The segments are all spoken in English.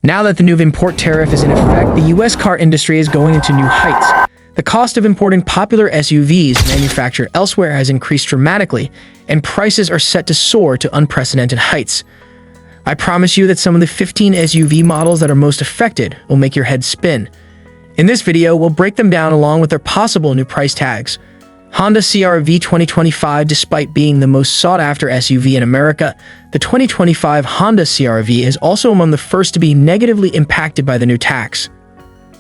Now that the new import tariff is in effect, the US car industry is going into new heights. The cost of importing popular SUVs manufactured elsewhere has increased dramatically, and prices are set to soar to unprecedented heights. I promise you that some of the 15 SUV models that are most affected will make your head spin. In this video, we'll break them down along with their possible new price tags. Honda CR-V 2025. Despite being the most sought-after SUV in America, the 2025 Honda CR-V is also among the first to be negatively impacted by the new tax.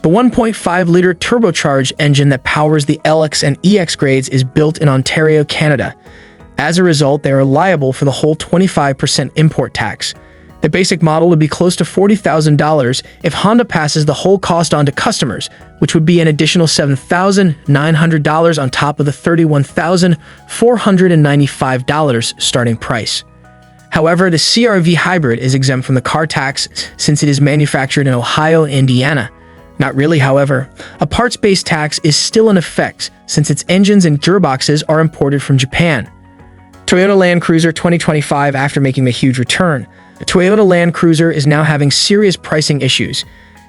The 1.5-liter turbocharged engine that powers the LX and EX grades is built in Ontario, Canada. As a result, they are liable for the whole 25% import tax. The basic model would be close to $40,000 if Honda passes the whole cost on to customers, which would be an additional $7,900 on top of the $31,495 starting price. However, the CR-V hybrid is exempt from the car tax since it is manufactured in Ohio and Indiana. Not really, however. A parts-based tax is still in effect since its engines and gearboxes are imported from Japan. Toyota Land Cruiser 2025. After making a huge return, the Toyota Land Cruiser is now having serious pricing issues.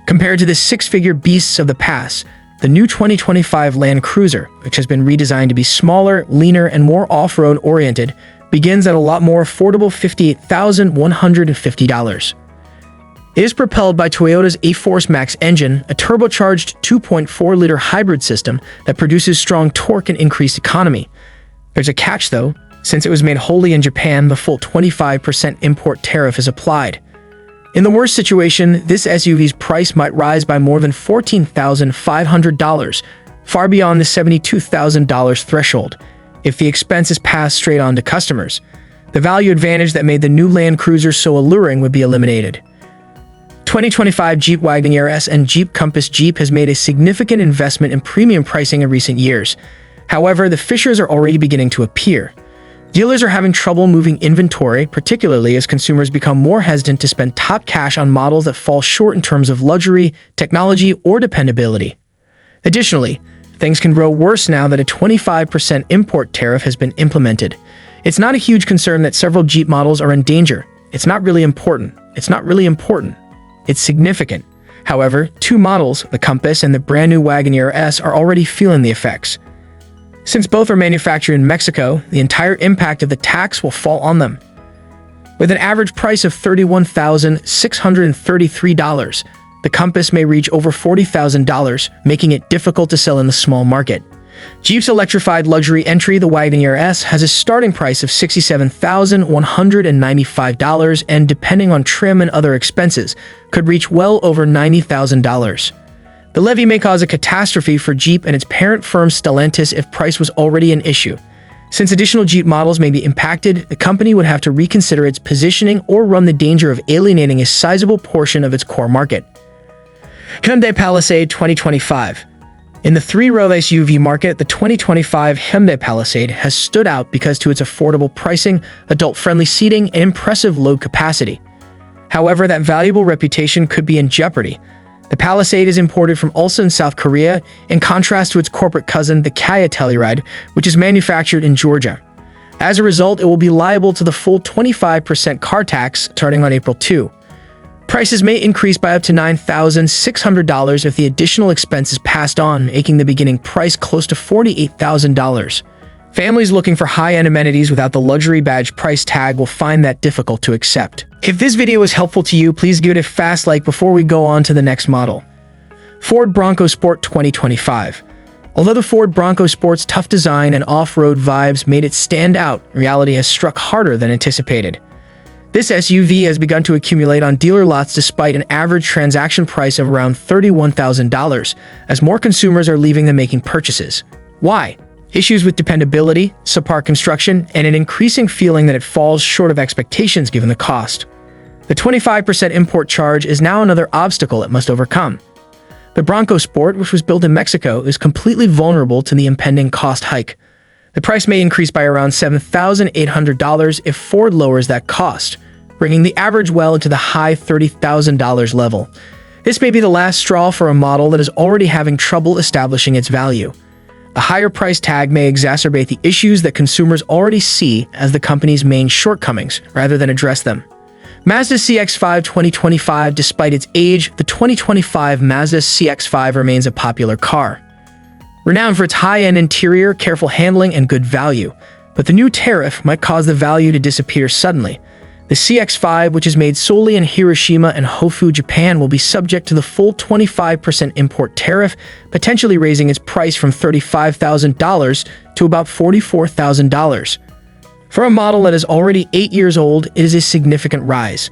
Compared to the six-figure beasts of the past, the new 2025 Land Cruiser, which has been redesigned to be smaller, leaner, and more off-road oriented, begins at a lot more affordable $58,150. It is propelled by Toyota's A-Force Max engine, a turbocharged 2.4-liter hybrid system that produces strong torque and increased economy. There's a catch, though. Since it was made wholly in Japan, the full 25% import tariff is applied. In the worst situation, this SUV's price might rise by more than $14,500, far beyond the $72,000 threshold, if the expense is passed straight on to customers. The value advantage that made the new Land Cruiser so alluring would be eliminated. 2025 Jeep Wagoneer S and Jeep Compass. Jeep has made a significant investment in premium pricing in recent years. However, the fissures are already beginning to appear. Dealers are having trouble moving inventory, particularly as consumers become more hesitant to spend top cash on models that fall short in terms of luxury, technology, or dependability. Additionally, things can grow worse now that a 25% import tariff has been implemented. It's not a huge concern that several Jeep models are in danger. It's not really important. It's significant. However, two models, the Compass and the brand new Wagoneer S, are already feeling the effects. Since both are manufactured in Mexico, the entire impact of the tax will fall on them. With an average price of $31,633, the Compass may reach over $40,000, making it difficult to sell in the small market. Jeep's electrified luxury entry, the Wagoneer S, has a starting price of $67,195 and, depending on trim and other expenses, could reach well over $90,000. The levy may cause a catastrophe for Jeep and its parent firm Stellantis if price was already an issue. Since additional Jeep models may be impacted, the company would have to reconsider its positioning or run the danger of alienating a sizable portion of its core market. Hyundai Palisade 2025. In the three-row SUV market, the 2025 Hyundai Palisade has stood out because to its affordable pricing, adult-friendly seating, and impressive load capacity. However, that valuable reputation could be in jeopardy. The Palisade is imported from Ulsan, South Korea, in contrast to its corporate cousin, the Kia Telluride, which is manufactured in Georgia. As a result, it will be liable to the full 25% car tax starting on April 2. Prices may increase by up to $9,600 if the additional expense is passed on, making the beginning price close to $48,000. Families looking for high-end amenities without the luxury badge price tag will find that difficult to accept. If this video was helpful to you, please give it a fast like before we go on to the next model. Ford Bronco Sport 2025. Although the Ford Bronco Sport's tough design and off-road vibes made it stand out, reality has struck harder than anticipated. This SUV has begun to accumulate on dealer lots despite an average transaction price of around $31,000, as more consumers are leaving than making purchases. Why? Issues with dependability, subpar construction, and an increasing feeling that it falls short of expectations given the cost. The 25% import charge is now another obstacle it must overcome. The Bronco Sport, which was built in Mexico, is completely vulnerable to the impending cost hike. The price may increase by around $7,800 if Ford lowers that cost, bringing the average well into the high $30,000 level. This may be the last straw for a model that is already having trouble establishing its value. A higher price tag may exacerbate the issues that consumers already see as the company's main shortcomings, rather than address them. Mazda CX-5 2025. Despite its age, the 2025 Mazda CX-5 remains a popular car. Renowned for its high-end interior, careful handling, and good value, but the new tariff might cause the value to disappear suddenly. The CX-5, which is made solely in Hiroshima and Hofu, Japan, will be subject to the full 25% import tariff, potentially raising its price from $35,000 to about $44,000. For a model that is already 8 years old, it is a significant rise.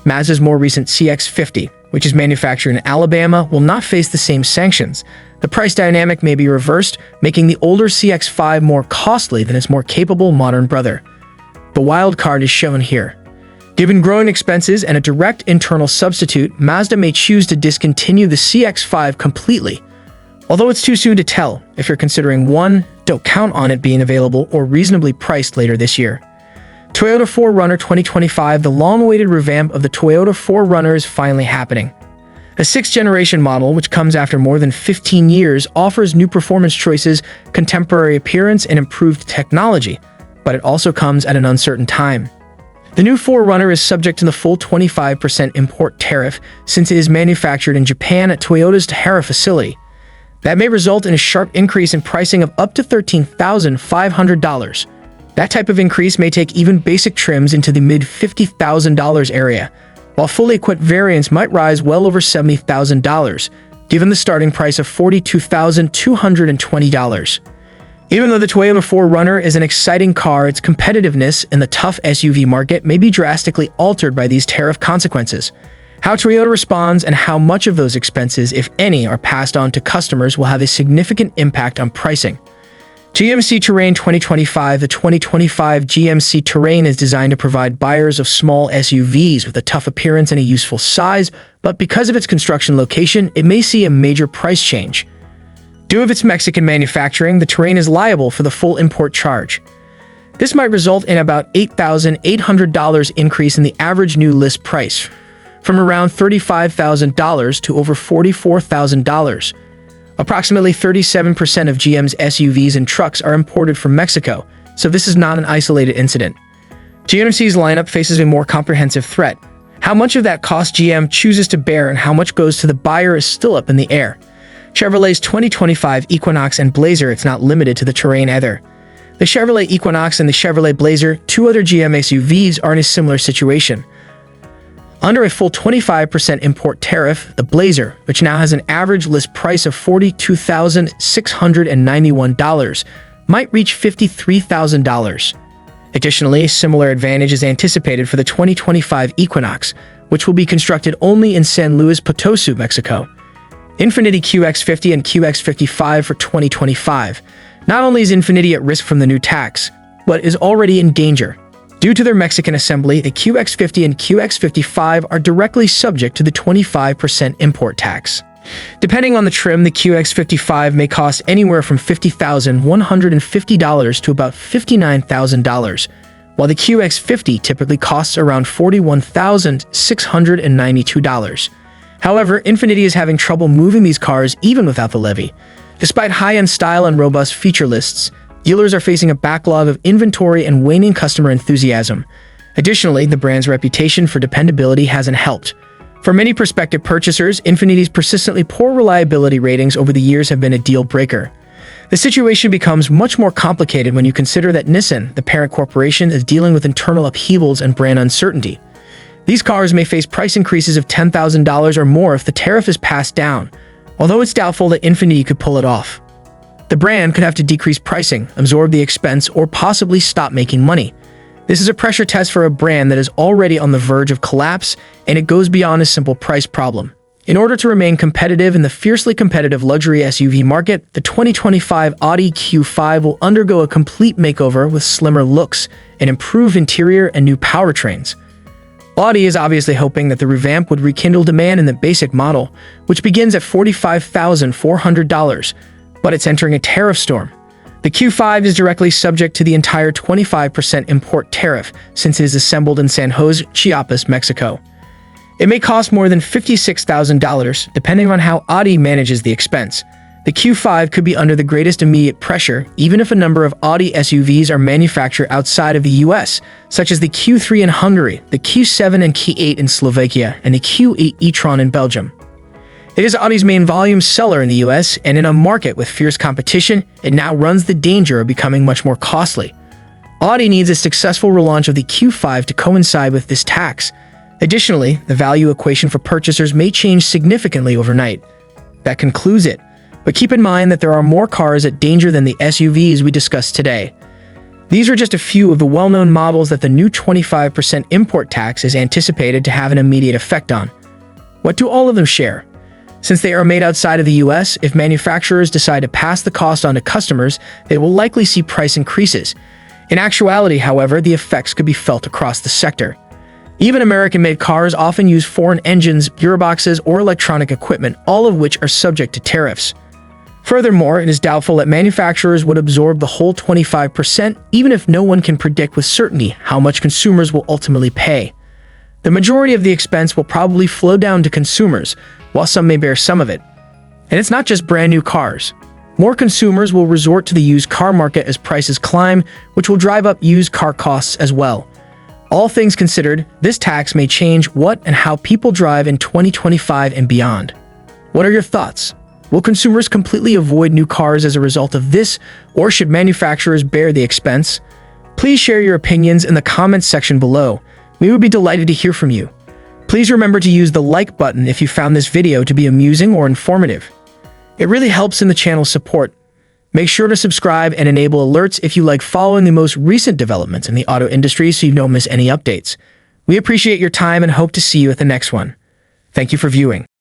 Mazda's more recent CX-50, which is manufactured in Alabama, will not face the same sanctions. The price dynamic may be reversed, making the older CX-5 more costly than its more capable modern brother. The wild card is shown here. Given growing expenses and a direct internal substitute, Mazda may choose to discontinue the CX-5 completely. Although it's too soon to tell, if you're considering one, don't count on it being available or reasonably priced later this year. Toyota 4Runner 2025. The long-awaited revamp of the Toyota 4Runner is finally happening. The 6th-generation model, which comes after more than 15 years, offers new performance choices, contemporary appearance, and improved technology, but it also comes at an uncertain time. The new 4Runner is subject to the full 25% import tariff since it is manufactured in Japan at Toyota's Tariff facility. That may result in a sharp increase in pricing of up to $13,500. That type of increase may take even basic trims into the mid-$50,000 area, while fully equipped variants might rise well over $70,000, given the starting price of $42,220. Even though the Toyota 4Runner is an exciting car, its competitiveness in the tough SUV market may be drastically altered by these tariff consequences. How Toyota responds and how much of those expenses, if any, are passed on to customers will have a significant impact on pricing. GMC Terrain 2025. The 2025 GMC Terrain is designed to provide buyers of small SUVs with a tough appearance and a useful size, but because of its construction location, it may see a major price change. Due to its Mexican manufacturing, the Terrain is liable for the full import charge. This might result in about $8,800 increase in the average new list price, from around $35,000 to over $44,000. Approximately 37% of GM's SUVs and trucks are imported from Mexico, so this is not an isolated incident. GMC's lineup faces a more comprehensive threat. How much of that cost GM chooses to bear and how much goes to the buyer is still up in the air. Chevrolet's 2025 Equinox and Blazer. It's not limited to the Terrain either. The Chevrolet Equinox and the Chevrolet Blazer, two other GM SUVs, are in a similar situation. Under a full 25% import tariff, the Blazer, which now has an average list price of $42,691, might reach $53,000. Additionally, a similar advantage is anticipated for the 2025 Equinox, which will be constructed only in San Luis Potosi, Mexico. Infiniti QX50 and QX55 for 2025. Not only is Infiniti at risk from the new tax, but is already in danger. Due to their Mexican assembly, the QX50 and QX55 are directly subject to the 25% import tax. Depending on the trim, the QX55 may cost anywhere from $50,150 to about $59,000, while the QX50 typically costs around $41,692. However, Infiniti is having trouble moving these cars even without the levy. Despite high-end style and robust feature lists, dealers are facing a backlog of inventory and waning customer enthusiasm. Additionally, the brand's reputation for dependability hasn't helped. For many prospective purchasers, Infiniti's persistently poor reliability ratings over the years have been a deal breaker. The situation becomes much more complicated when you consider that Nissan, the parent corporation, is dealing with internal upheavals and brand uncertainty. These cars may face price increases of $10,000 or more if the tariff is passed down, although it's doubtful that Infiniti could pull it off. The brand could have to decrease pricing, absorb the expense, or possibly stop making money. This is a pressure test for a brand that is already on the verge of collapse, and it goes beyond a simple price problem. In order to remain competitive in the fiercely competitive luxury SUV market, the 2025 Audi Q5 will undergo a complete makeover with slimmer looks, an improved interior, and new powertrains. Audi is obviously hoping that the revamp would rekindle demand in the basic model, which begins at $45,400, but it's entering a tariff storm. The Q5 is directly subject to the entire 25% import tariff since it is assembled in San Jose, Chiapas, Mexico. It may cost more than $56,000, depending on how Audi manages the expense. The Q5 could be under the greatest immediate pressure, even if a number of Audi SUVs are manufactured outside of the US, such as the Q3 in Hungary, the Q7 and Q8 in Slovakia, and the Q8 e-tron in Belgium. It is Audi's main volume seller in the US, and in a market with fierce competition, it now runs the danger of becoming much more costly. Audi needs a successful relaunch of the Q5 to coincide with this tax. Additionally, the value equation for purchasers may change significantly overnight. That concludes it. But keep in mind that there are more cars at danger than the SUVs we discussed today. These are just a few of the well-known models that the new 25% import tax is anticipated to have an immediate effect on. What do all of them share? Since they are made outside of the US, if manufacturers decide to pass the cost on to customers, they will likely see price increases. In actuality, however, the effects could be felt across the sector. Even American-made cars often use foreign engines, gearboxes, or electronic equipment, all of which are subject to tariffs. Furthermore, it is doubtful that manufacturers would absorb the whole 25%, even if no one can predict with certainty how much consumers will ultimately pay. The majority of the expense will probably flow down to consumers, while some may bear some of it. And it's not just brand new cars. More consumers will resort to the used car market as prices climb, which will drive up used car costs as well. All things considered, this tax may change what and how people drive in 2025 and beyond. What are your thoughts? Will consumers completely avoid new cars as a result of this, or should manufacturers bear the expense? Please share your opinions in the comments section below. We would be delighted to hear from you. Please remember to use the like button if you found this video to be amusing or informative. It really helps in the channel's support. Make sure to subscribe and enable alerts if you like following the most recent developments in the auto industry so you don't miss any updates. We appreciate your time and hope to see you at the next one. Thank you for viewing.